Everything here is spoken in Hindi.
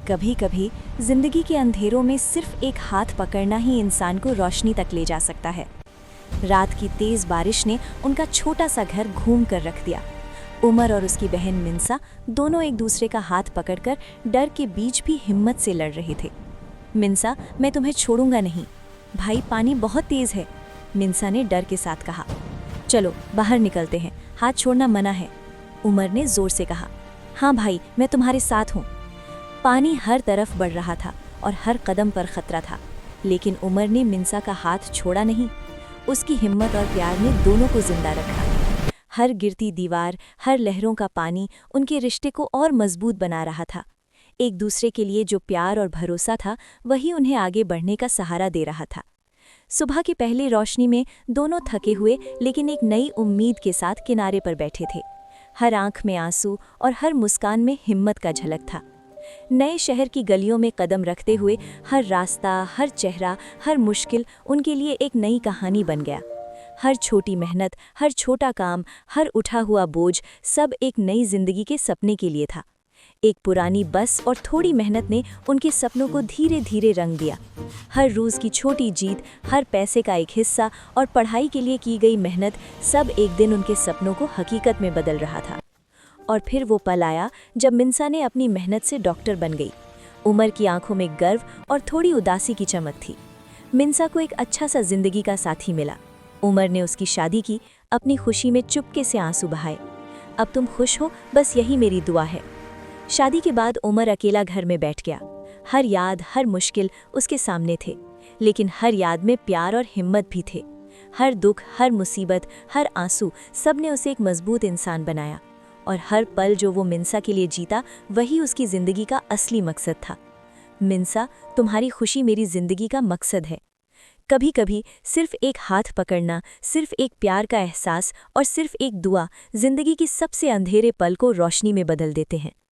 कभी कभी जिंदगी के अंधेरों में सिर्फ एक हाथ पकड़ना ही इंसान को रोशनी तक ले जा सकता है। रात की तेज बारिश ने उनका छोटा सा घर घूम कर रख दिया। उमर और उसकी बहन मिंसा दोनों एक दूसरे का हाथ पकड़कर डर के बीच भी हिम्मत से लड़ रहे थे। मिंसा, मैं तुम्हें छोड़ूंगा नहीं। भाई, पानी बहुत तेज है, मिंसा ने डर के साथ कहा। चलो बाहर निकलते हैं, हाथ छोड़ना मना है, उमर ने जोर से कहा। हाँ भाई, मैं तुम्हारे साथ हूँ। पानी हर तरफ बढ़ रहा था और हर कदम पर खतरा था, लेकिन उमर ने मिंसा का हाथ छोड़ा नहीं। उसकी हिम्मत और प्यार ने दोनों को जिंदा रखा। हर गिरती दीवार, हर लहरों का पानी उनके रिश्ते को और मजबूत बना रहा था। एक दूसरे के लिए जो प्यार और भरोसा था, वही उन्हें आगे बढ़ने का सहारा दे रहा था। सुबह की पहली रोशनी में दोनों थके हुए लेकिन एक नई उम्मीद के साथ किनारे पर बैठे थे। हर आंख में आंसू और हर मुस्कान में हिम्मत का झलक था। नए शहर की गलियों में कदम रखते हुए हर रास्ता, हर चेहरा, हर मुश्किल उनके लिए एक नई कहानी बन गया। हर छोटी मेहनत, हर छोटा काम, हर उठा हुआ बोझ, सब एक नई जिंदगी के सपने के लिए था। एक पुरानी बस और थोड़ी मेहनत ने उनके सपनों को धीरे धीरे रंग दिया। हर रोज़ की छोटी जीत, हर पैसे का एक हिस्सा और पढ़ाई के लिए की गई मेहनत, सब एक दिन उनके सपनों को हकीकत में बदल रहा था। और फिर वो पल आया जब मिंसा ने अपनी मेहनत से डॉक्टर बन गई। उमर की आंखों में गर्व और थोड़ी उदासी की चमक थी। मिंसा को एक अच्छा सा जिंदगी का साथी मिला। उमर ने उसकी शादी की, अपनी खुशी में चुपके से आंसू बहाए। अब तुम खुश हो, बस यही मेरी दुआ है। शादी के बाद उमर अकेला घर में बैठ गया। हर याद, हर मुश्किल उसके सामने थे, लेकिन हर याद में प्यार और हिम्मत भी थे। हर दुख, हर मुसीबत, हर आंसू, सब ने उसे एक मजबूत इंसान बनाया। और हर पल जो वो मिंसा के लिए जीता, वही उसकी ज़िंदगी का असली मकसद था। मिंसा, तुम्हारी खुशी मेरी ज़िंदगी का मकसद है। कभी कभी सिर्फ एक हाथ पकड़ना, सिर्फ एक प्यार का एहसास और सिर्फ एक दुआ ज़िंदगी की सबसे अंधेरे पल को रोशनी में बदल देते हैं।